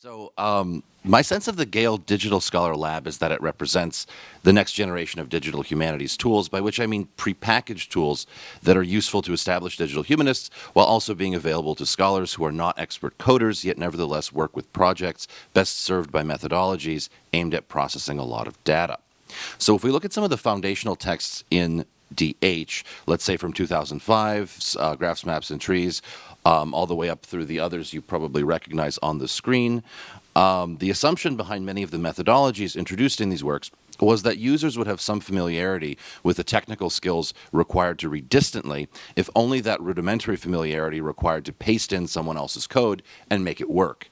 My sense of the Gale Digital Scholar Lab is that it represents the next generation of digital humanities tools, by which I mean prepackaged tools that are useful to established digital humanists while also being available to scholars who are not expert coders, yet nevertheless work with projects best served by methodologies aimed at processing a lot of data. So if we look at some of the foundational texts in DH, let's say from 2005, Graphs, Maps, and Trees, all the way up through the others you probably recognize on the screen. The assumption behind many of the methodologies introduced in these works was that users would have some familiarity with the technical skills required to read distantly, if only that rudimentary familiarity required to paste in someone else's code and make it work.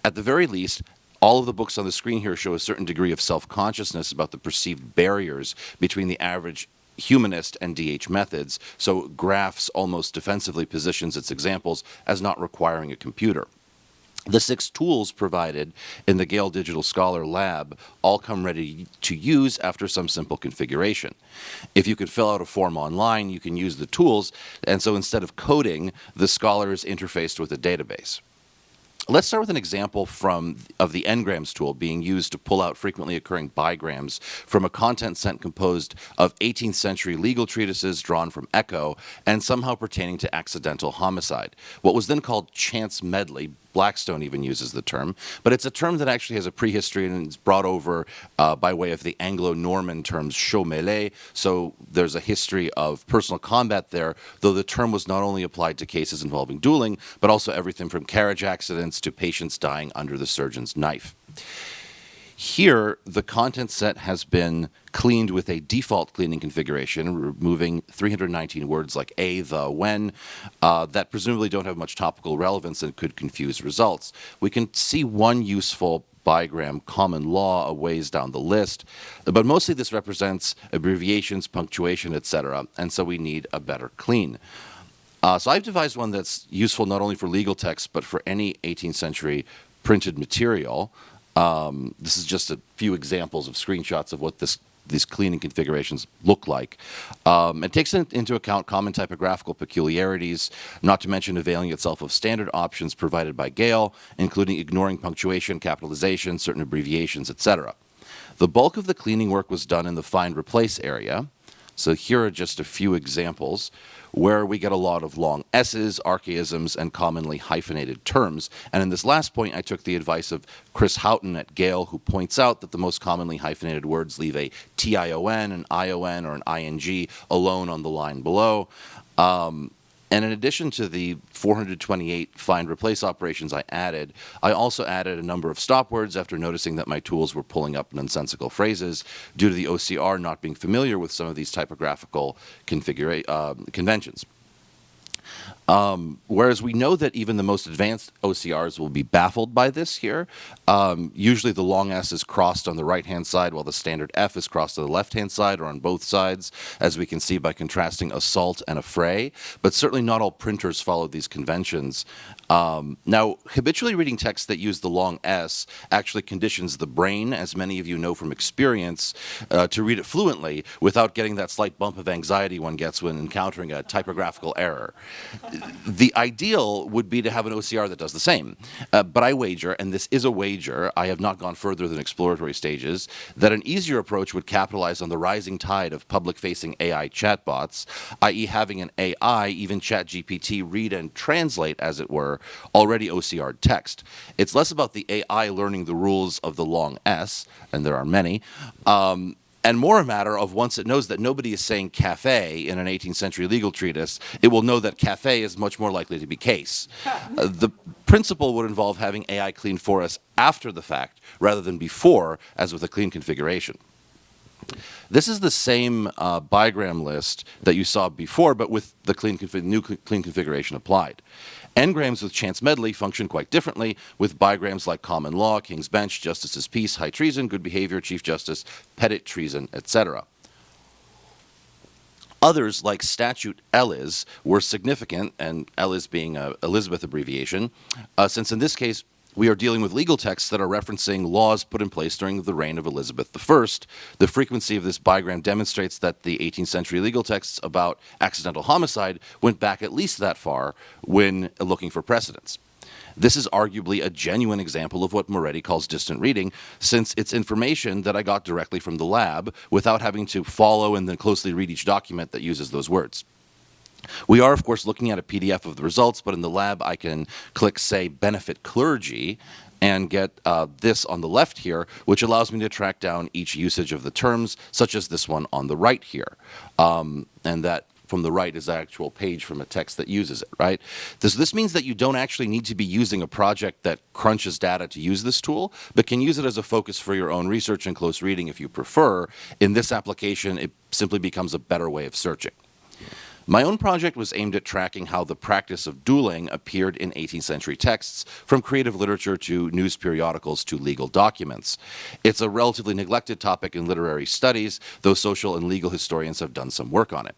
At the very least, all of the books on the screen here show a certain degree of self-consciousness about the perceived barriers between the average humanist and DH methods, so Graphs almost defensively positions its examples as not requiring a computer. The 6 tools provided in the Gale Digital Scholar Lab all come ready to use after some simple configuration. If you could fill out a form online, you can use the tools, and so instead of coding, the scholar is interfaced with a database. Let's start with an example of the n-grams tool being used to pull out frequently occurring bigrams from a content set composed of 18th century legal treatises drawn from Echo and somehow pertaining to accidental homicide. What was then called chance medley, Blackstone even uses the term, but it's a term that actually has a prehistory and is brought over by way of the Anglo-Norman terms show mêlée, so there's a history of personal combat there, though the term was not only applied to cases involving dueling, but also everything from carriage accidents to patients dying under the surgeon's knife. Here, the content set has been cleaned with a default cleaning configuration, removing 319 words like a, the, when, that presumably don't have much topical relevance and could confuse results. We can see one useful bigram common law a ways down the list, but mostly this represents abbreviations, punctuation, etc., and so we need a better clean. So I've devised one that's useful not only for legal texts, but for any 18th century printed material. This is just a few examples of screenshots of what these cleaning configurations look like. It takes into account common typographical peculiarities, not to mention availing itself of standard options provided by Gale, including ignoring punctuation, capitalization, certain abbreviations, etc. The bulk of the cleaning work was done in the find replace area. So here are just a few examples where we get a lot of long S's, archaisms, and commonly hyphenated terms. And in this last point, I took the advice of Chris Houghton at Gale, who points out that the most commonly hyphenated words leave a TION, an ION, or an ING alone on the line below. And in addition to the 428 find replace operations I also added a number of stop words after noticing that my tools were pulling up nonsensical phrases due to the OCR not being familiar with some of these typographical conventions. Whereas we know that even the most advanced OCRs will be baffled by this here. Usually the long S is crossed on the right-hand side while the standard F is crossed on the left-hand side or on both sides, as we can see by contrasting assault and affray. But certainly not all printers follow these conventions. Now, habitually reading text that use the long S actually conditions the brain, as many of you know from experience, to read it fluently without getting that slight bump of anxiety one gets when encountering a typographical error. The ideal would be to have an OCR that does the same. But I wager, and this is a wager, I have not gone further than exploratory stages, that an easier approach would capitalize on the rising tide of public-facing AI chatbots, i.e. having an AI, even ChatGPT, read and translate, as it were, already OCR'd text. It's less about the AI learning the rules of the long S, and there are many, and more a matter of once it knows that nobody is saying cafe in an 18th century legal treatise, it will know that cafe is much more likely to be case. The principle would involve having AI clean for us after the fact rather than before, as with a clean configuration. This is the same bigram list that you saw before, but with the new clean configuration applied. N-grams with chance medley function quite differently, with bigrams like common law, king's bench, justice's peace, high treason, good behavior, chief justice, petit treason, etc. Others, like statute Elis, were significant, and Elis being an Elizabeth abbreviation, since in this case, we are dealing with legal texts that are referencing laws put in place during the reign of Elizabeth I. The frequency of this bigram demonstrates that the 18th century legal texts about accidental homicide went back at least that far when looking for precedents. This is arguably a genuine example of what Moretti calls distant reading, since it's information that I got directly from the lab without having to follow and then closely read each document that uses those words. We are, of course, looking at a PDF of the results, but in the lab I can click, say, benefit clergy, and get this on the left here, which allows me to track down each usage of the terms, such as this one on the right here. And that from the right is the actual page from a text that uses it, right? This means that you don't actually need to be using a project that crunches data to use this tool, but can use it as a focus for your own research and close reading if you prefer. In this application, it simply becomes a better way of searching. My own project was aimed at tracking how the practice of dueling appeared in 18th century texts, from creative literature to news periodicals to legal documents. It's a relatively neglected topic in literary studies, though social and legal historians have done some work on it.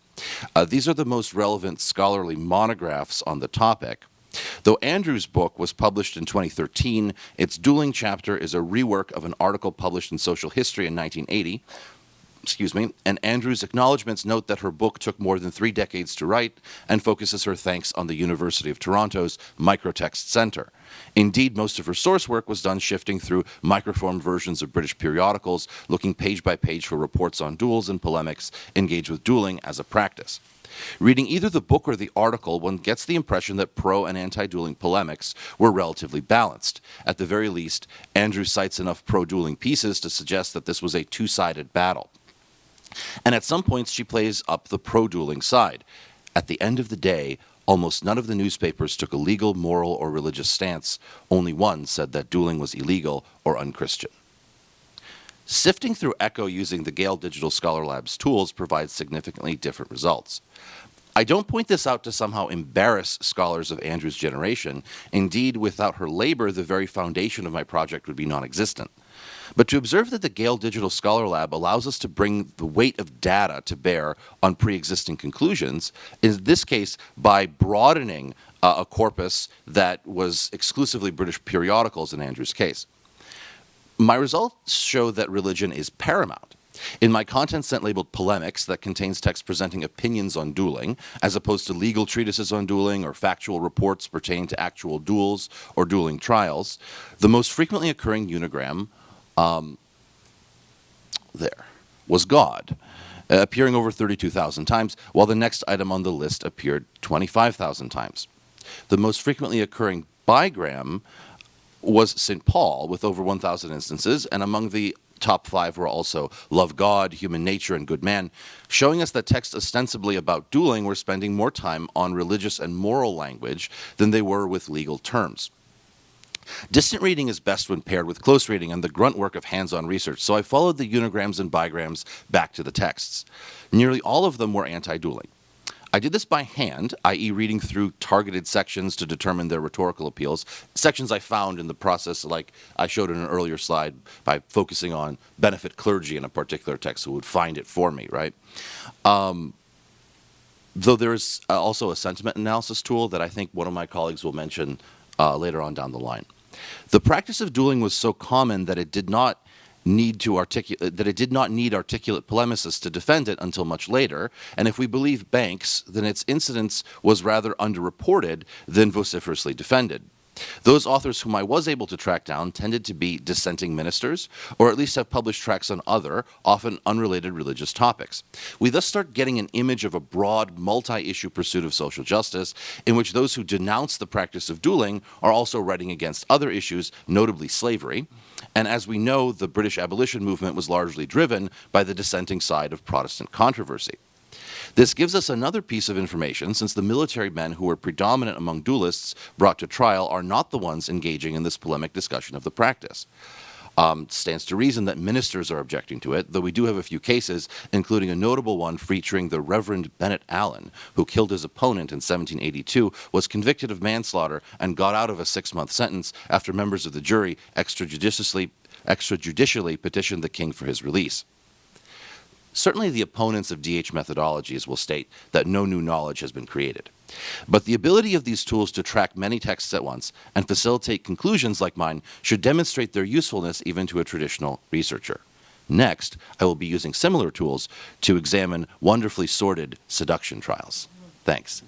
These are the most relevant scholarly monographs on the topic. Though Andrew's book was published in 2013, its dueling chapter is a rework of an article published in Social History in 1980, and Andrew's acknowledgments note that her book took more than 3 decades to write and focuses her thanks on the University of Toronto's Microtext Centre. Indeed, most of her source work was done shifting through microformed versions of British periodicals, looking page by page for reports on duels and polemics engaged with dueling as a practice. Reading either the book or the article, one gets the impression that pro- and anti-dueling polemics were relatively balanced. At the very least, Andrew cites enough pro-dueling pieces to suggest that this was a two-sided battle. And at some points, she plays up the pro-dueling side. At the end of the day, almost none of the newspapers took a legal, moral, or religious stance. Only one said that dueling was illegal or unchristian. Sifting through Echo using the Gale Digital Scholar Lab's tools provides significantly different results. I don't point this out to somehow embarrass scholars of Andrew's generation. Indeed, without her labor, the very foundation of my project would be non-existent. But to observe that the Gale Digital Scholar Lab allows us to bring the weight of data to bear on pre-existing conclusions, in this case by broadening a corpus that was exclusively British periodicals in Andrew's case. My results show that religion is paramount. In my content set labeled Polemics, that contains text presenting opinions on dueling, as opposed to legal treatises on dueling or factual reports pertaining to actual duels or dueling trials, the most frequently occurring unigram was God, appearing over 32,000 times, while the next item on the list appeared 25,000 times. The most frequently occurring bigram was St. Paul, with over 1,000 instances, and among the top 5 were also love God, human nature, and good man, showing us that texts ostensibly about dueling were spending more time on religious and moral language than they were with legal terms. Distant reading is best when paired with close reading and the grunt work of hands-on research, so I followed the unigrams and bigrams back to the texts. Nearly all of them were anti-dueling. I did this by hand, i.e. reading through targeted sections to determine their rhetorical appeals, sections I found in the process, like I showed in an earlier slide, by focusing on benefit clergy in a particular text, so it would find it for me, right? Though there's also a sentiment analysis tool that I think one of my colleagues will mention later on down the line. The practice of dueling was so common that it did not need articulate polemicists to defend it until much later, and if we believe Banks, then its incidence was rather underreported than vociferously defended. Those authors whom I was able to track down tended to be dissenting ministers, or at least have published tracts on other, often unrelated religious topics. We thus start getting an image of a broad, multi-issue pursuit of social justice, in which those who denounce the practice of dueling are also writing against other issues, notably slavery. And as we know, the British abolition movement was largely driven by the dissenting side of Protestant controversy. This gives us another piece of information, since the military men who were predominant among duelists brought to trial are not the ones engaging in this polemic discussion of the practice. Stands to reason that ministers are objecting to it, though we do have a few cases, including a notable one featuring the Reverend Bennett Allen, who killed his opponent in 1782, was convicted of manslaughter, and got out of a 6-month sentence after members of the jury extrajudicially petitioned the king for his release. Certainly the opponents of DH methodologies will state that no new knowledge has been created. But the ability of these tools to track many texts at once and facilitate conclusions like mine should demonstrate their usefulness even to a traditional researcher. Next, I will be using similar tools to examine wonderfully sorted seduction trials. Thanks.